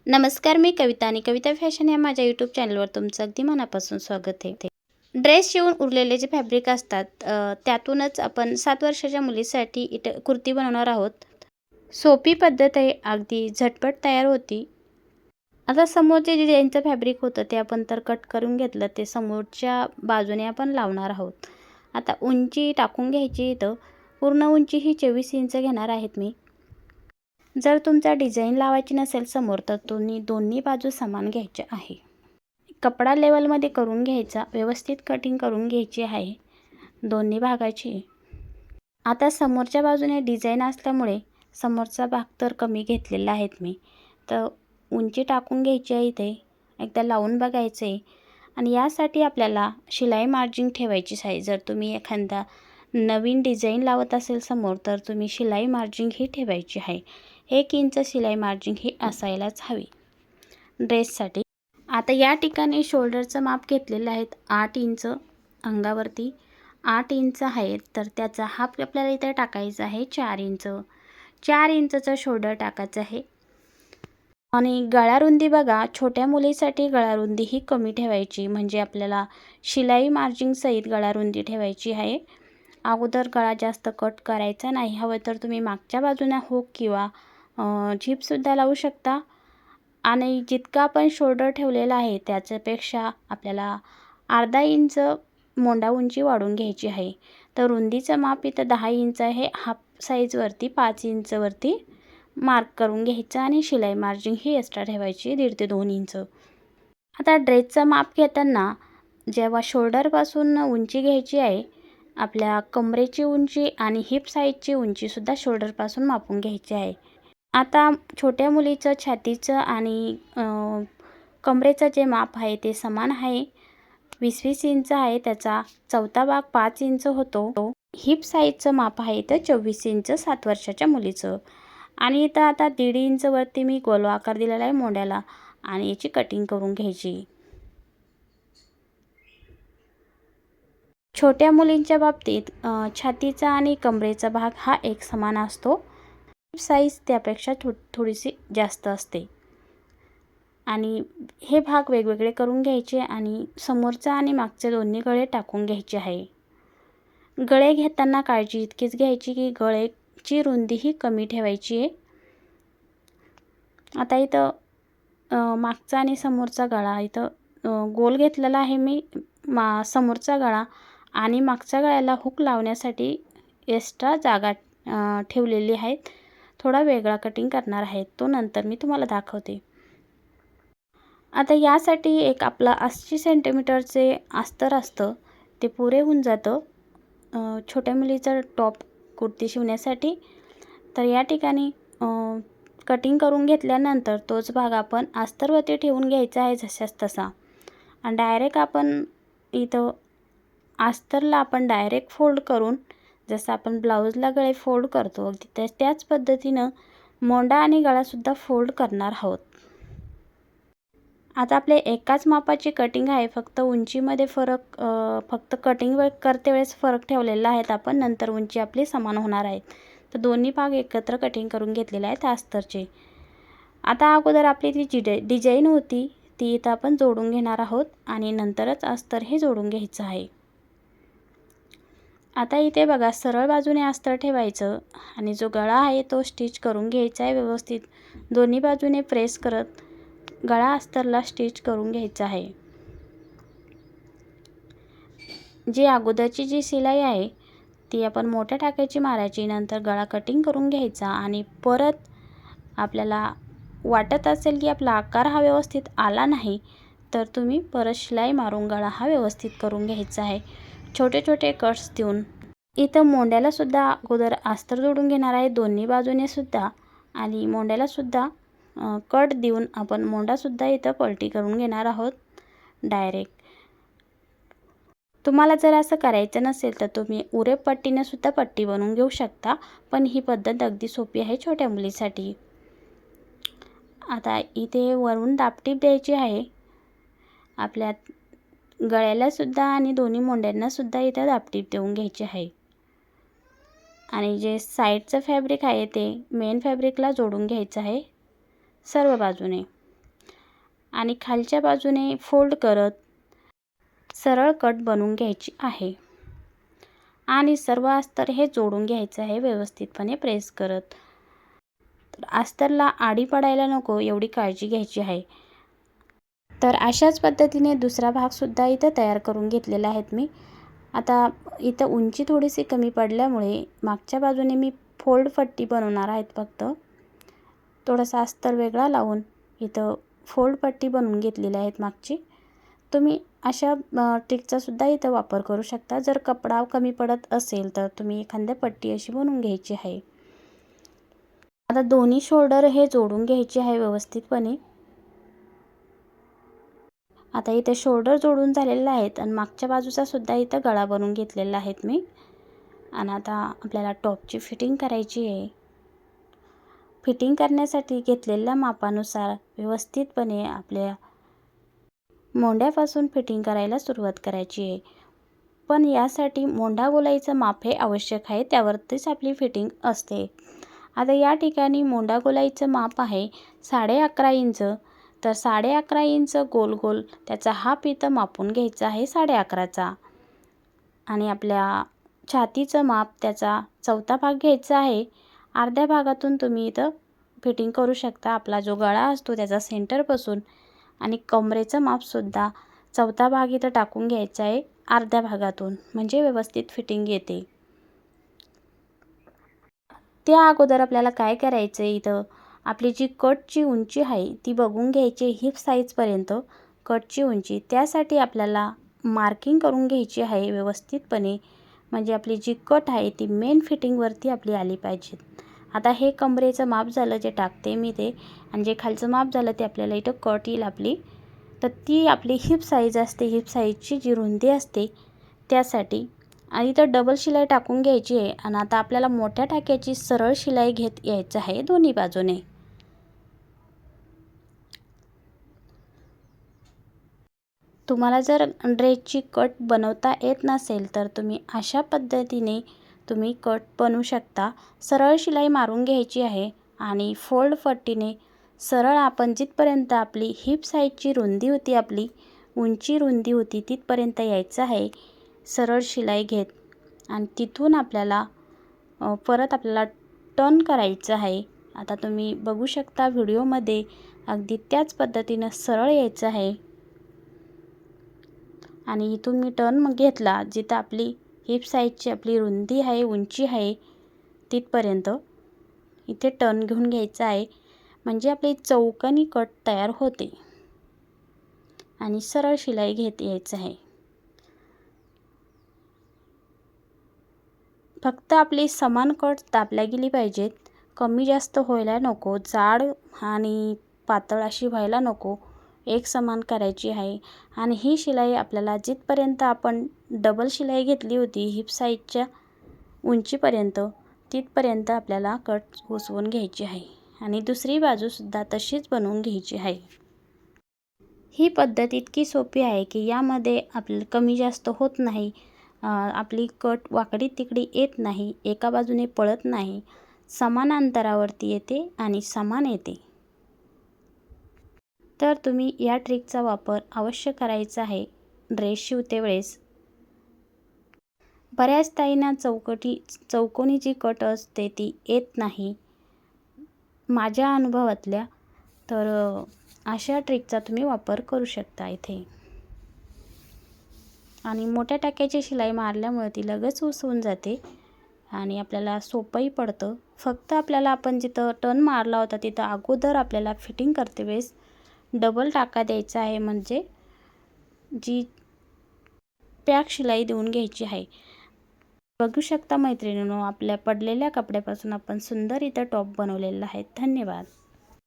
नमस्कार, मी कविता आणि कविता फॅशन या माझ्या यूट्यूब चॅनलवर तुमचं अगदी मनापासून स्वागत आहे. ड्रेस शिवून उरलेले जे फॅब्रिक असतात त्यातूनच आपण 7 वर्षाच्या मुलीसाठी कुर्ती बनवणार आहोत. सोपी पद्धत आहे, अगदी झटपट तयार होती. आता समोर जे डिझाईनचं फॅब्रिक होतं ते आपण तर कट करून घेतलं, ते समोरच्या बाजूने आपण लावणार आहोत. आता उंची टाकून घ्यायची. इथं पूर्ण उंची ही 24 इंच घेणार आहेत मी. जर तुमचा डिझाईन लावायची नसेल समोर तर तुम्ही दोन्ही बाजू समान घ्यायचे आहे. कपडा लेवलमध्ये करून घ्यायचा, व्यवस्थित कटिंग करून घ्यायची आहे दोन्ही भागाची. आता समोरच्या बाजूने डिझाईन असल्यामुळे समोरचा भाग तर कमी घेतलेला आहेत मी, तर उंची टाकून घ्यायची आहे. इथे एकदा लावून बघायचं आहे. आणि यासाठी आपल्याला शिलाई मार्जिन ठेवायचीच आहे. जर तुम्ही एखादा नवीन डिझाईन लावत असेल समोर तर तुम्ही शिलाई मार्जिन ही ठेवायची आहे. 1 इंच शिलाई मार्जिन ही असायलाच हवी ड्रेससाठी. आता या ठिकाणी शोल्डरचं माप घेतलेलं आहे 8 इंच, अंगावरती 8 इंच आहे, तर त्याचा हाफ आपल्याला इथे टाकायचा आहे 4 इंच. 4 इंचचं शोल्डर टाकायचं आहे. आणि गळारुंदी बघा, छोट्या मुलीसाठी गळारुंदी ही कमी ठेवायची, म्हणजे आपल्याला शिलाई मार्जिन सहित गळारुंदी ठेवायची आहे. अगोदर गळा जास्त कट करायचा नाही. हवं तर तुम्ही मागच्या बाजूने हुक किंवा झिपसुद्धा लावू शकता. आणि जितका आपण शोल्डर ठेवलेला आहे त्याच्यापेक्षा आपल्याला अर्धा इंच मोंडा उंची वाढून घ्यायची आहे. तर रुंदीचं माप इथं 10 इंच आहे. हाफ साईजवरती 5 इंचवरती मार्क करून घ्यायचं आणि शिलाई मार्जिन ही एक्स्ट्रा ठेवायची 1.5 ते 2 इंच. आता ड्रेसचं माप घेताना जेव्हा शोल्डरपासून उंची घ्यायची आहे, आपल्या कमरेची उंची आणि हिप साईजची उंचीसुद्धा शोल्डरपासून मापून घ्यायची आहे. आता छोट्या मुलीचं छातीचं आणि कमरेचं जे माप आहे ते समान आहे. 20-20 इंच आहे. त्याचा चौथा भाग 5 इंच होतो. हिप साईजचं माप आहे तर 24 इंच 7 वर्षाच्या मुलीचं. आणि इथं आता 1.5 इंचवरती मी गोल आकार दिलेला आहे मोंड्याला, आणि याची कटिंग करून घ्यायची. छोट्या मुलींच्या बाबतीत छातीचा आणि कमरेचा भाग हा एक समान असतो. साईज त्यापेक्षा थोडीशी जास्त असते. आणि हे भाग वेगवेगळे करून घ्यायचे आणि समोरचा आणि मागचे दोन्ही गळे टाकून घ्यायचे आहे. गळे घेताना काळजी इतकीच घ्यायची की गळेची रुंदी ही कमी ठेवायची आहे. आता इथं मागचा आणि समोरचा गळा इथं गोल घेतलेला आहे मी. समोरचा गळा आणि मागच्या गळ्याला हुक लावण्यासाठी एक्स्ट्रा जागा ठेवलेली आहेत. थोडा वेगळा कटिंग करणार आहे, तो नंतर मी तुम्हाला दाखवते. आता यासाठी एक आपला 80 सेंटीमीटरचे अस्तर असतं, ते पुरे होऊन जातं छोट्या मुलीचं टॉप कुर्ती शिवण्यासाठी. तर या ठिकाणी कटिंग करून घेतल्यानंतर तोच भाग आपण अस्तरवरती ठेवून घ्यायचा आहे जशास तसा. आणि डायरेक्ट आपण इथं अस्तरला आपण डायरेक्ट फोल्ड करून, जसं आपण ब्लाऊजला गळे फोल्ड करतो अगदी त्याच पद्धतीनं मोंडा आणि गळासुद्धा फोल्ड करणार आहोत. आता आपले एकाच मापाची कटिंग आहे, फक्त उंचीमध्ये फरक, फक्त कटिंग करते वेळेस फरक ठेवलेला आहे आपण. नंतर उंची आपली समान होणार आहे. तर दोन्ही भाग एकत्र कटिंग करून घेतलेले आहेत अस्तरचे. आता अगोदर आपली ती डिझाईन होती ती इथं आपण जोडून घेणार आहोत आणि नंतरच अस्तर हे जोडून घ्यायचं आहे. आता इथे बघा, सरळ बाजूने अस्तर ठेवायचं आणि जो गळा आहे तो स्टिच करून घ्यायचा आहे व्यवस्थित. दोन्ही बाजूने प्रेस करत गळा अस्तरला स्टिच करून घ्यायचा आहे. जी अगोदरची जी शिलाई आहे ती आपण मोठ्या टाक्याची मारायची, नंतर गळा कटिंग करून घ्यायचा आणि परत आपल्याला वाटत असेल की आपला आकार हा व्यवस्थित आला नाही तर तुम्ही परत शिलाई मारून गळा हा व्यवस्थित करून घ्यायचा आहे, छोटे छोटे कट्स देऊन. इथं मोंड्याला सुद्धा अगोदर अस्तर जोडून घेणार आहे दोन्ही बाजूने सुद्धा, आणि मोंड्याला सुद्धा कट देऊन आपण मोंडासुद्धा इथं पलटी करून घेणार आहोत डायरेक्ट. तुम्हाला जर असं करायचं नसेल तर तुम्ही उरेप पट्टीने सुद्धा पट्टी बनवून घेऊ शकता, पण ही पद्धत अगदी सोपी आहे छोट्या मुलीसाठी. आता इथे वरून दापटीप द्यायची आहे आपल्या गळ्याला सुद्धा आणि दोन्ही मोंड्यांना सुद्धा इथं दापटीप देऊन घ्यायची आहे. आणि जे साईडचं फॅब्रिक आहे ते मेन फॅब्रिकला जोडून घ्यायचं आहे सर्व बाजूने. आणि खालच्या बाजूने फोल्ड करत सरळ कट बनवून घ्यायची आहे आणि सर्व अस्तर हे जोडून घ्यायचं आहे व्यवस्थितपणे प्रेस करत। तर अस्तरला आडी पडायला नको एवढी काळजी घ्यायची आहे। तर अशाच पद्धतीने दुसरा भाग सुद्धा इथं तयार करून घेतलेला आहे मी। आता इथं उंची थोडीशी कमी पडल्यामुळे मागच्या बाजूने मी फोल्ड पट्टी बनवणार आहे फक्त। थोडासा अस्तर वेगळा लावून इथं फोल्ड पट्टी बनवून घेतलेली आहे मागची। तुम्ही अशा ट्रिकचा सुद्धा इथं वापर करू शकता। जर कपडा कमी पडत असेल तर तुम्ही एखाद्या पट्टी अशी बनवून घ्यायची आहे। आता दोन्ही शोल्डर हे जोडून घ्यायचे आहे व्यवस्थितपणे। आता इथे शोल्डर जोडून झालेले आहेत आणि मागच्या बाजूचा सुद्धा इथं गळा बनवून घेतलेला आहे मी। आणि आता आपल्याला टॉपची फिटिंग करायची आहे। फिटिंग करण्यासाठी घेतलेल्या मापानुसार व्यवस्थितपणे आपल्या मोंड्यापासून फिटिंग करायला सुरुवात करायची आहे। पण यासाठी मोंढा गोलाईचं माप हे आवश्यक आहे, त्यावरतीच आपली फिटिंग असते। आता या ठिकाणी मोंढा गोलाईचं माप आहे 11.5 इंच। तर 11.5 इंच गोल गोल त्याचा हाफ इथं मापून घ्यायचा आहे 11.5चा। आणि आपल्या छातीचं माप त्याचा चौथा भाग घ्यायचा आहे। अर्ध्या भागातून तुम्ही इथं फिटिंग करू शकता आपला जो गळा असतो त्याचा सेंटरपासून। आणि कमरेचं मापसुद्धा चौथा भाग इथं टाकून घ्यायचा आहे अर्ध्या भागातून, म्हणजे व्यवस्थित फिटिंग येते। त्या अगोदर आपल्याला काय करायचं आहे, इथं आपली जी कटची उंची आहे ती बघून घ्यायची हिप साईजपर्यंत कटची उंची। त्यासाठी आपल्याला मार्किंग करून घ्यायची आहे व्यवस्थितपणे, म्हणजे आपली जी कट आहे ती मेन फिटिंगवरती आपली आली पाहिजे। आता हे कमरेचं माप झालं जे टाकते मी ते, आणि जे खालचं माप झालं ते आपल्याला इथं कट येईल आपली। तर ती आपली हिप साईज असते, हिप साईजची जी रुंदी असते त्यासाठी। आणि इथं डबल शिलाई टाकून घ्यायची आहे। आणि आता आपल्याला मोठ्या टाक्याची सरळ शिलाई घेत यायचं आहे दोन्ही बाजूने। तुम्हाला जर ड्रेसची कट बनवता येत नसेल तर तुम्ही अशा पद्धतीने तुम्ही कट बनवू शकता। सरळ शिलाई मारून घ्यायची आहे आणि फोल्ड पट्टीने सरळ आपण जिथपर्यंत आपली हिप साईजची रुंदी होती, आपली उंची रुंदी होती तिथपर्यंत यायचं आहे सरळ शिलाई घेत। आणि तिथून आपल्याला परत आपल्याला टर्न करायचं आहे। आता तुम्ही बघू शकता व्हिडिओमध्ये अगदी त्याच पद्धतीनं सरळ यायचं आहे। आणि इथून मी टर्न घेतला जिथं आपली हिप साईजची आपली रुंदी आहे, उंची आहे तिथपर्यंत इथे टर्न घेऊन घ्यायचा आहे, म्हणजे आपली चौकोनी कट तयार होते। आणि सरळ शिलाई घेत यायचं आहे। फक्त आपली समान कट दाबल्या गेली पाहिजेत, कमी जास्त व्हायला नको, जाड आणि पातळ अशी व्हायला नको, एक समान करायची आहे। आणि ही शिलाई आपल्याला जिथपर्यंत आपण डबल शिलाई घेतली होती हिप साईजच्या उंचीपर्यंत तिथपर्यंत आपल्याला कट घुसवून घ्यायची आहे। आणि दुसरी बाजूसुद्धा तशीच बनवून घ्यायची आहे। ही पद्धत इतकी सोपी आहे की यामध्ये आपलं कमी जास्त होत नाही, आपली कट वाकडी तिकडी येत नाही, एका बाजूने पळत नाही, समान अंतरावरती येते आणि समान येते। तर तुम्ही या ट्रिकचा वापर अवश्य करायचा आहे ड्रेस शिवते वेळेस। बऱ्याच ताईंना चौकोनी जी कट असते ती येत नाही माझ्या अनुभवातल्या। तर अशा ट्रिकचा तुम्ही वापर करू शकता इथे। आणि मोठ्या टाक्याची शिलाई मारल्यामुळे ती लगेच उसवून जाते आणि आपल्याला सोपंही पडतं। फक्त आपल्याला आपण जिथं टर्न मारला होता तिथं अगोदर आपल्याला फिटिंग करते वेळेस डबल टाका द्यायचा आहे, म्हणजे जी पॅक शिलाई देऊन घ्यायची आहे। बघू शकता मैत्रिणींनो, आपल्या पडलेल्या कपड्यापासून आपण सुंदर इथं टॉप बनवलेला आहे। धन्यवाद।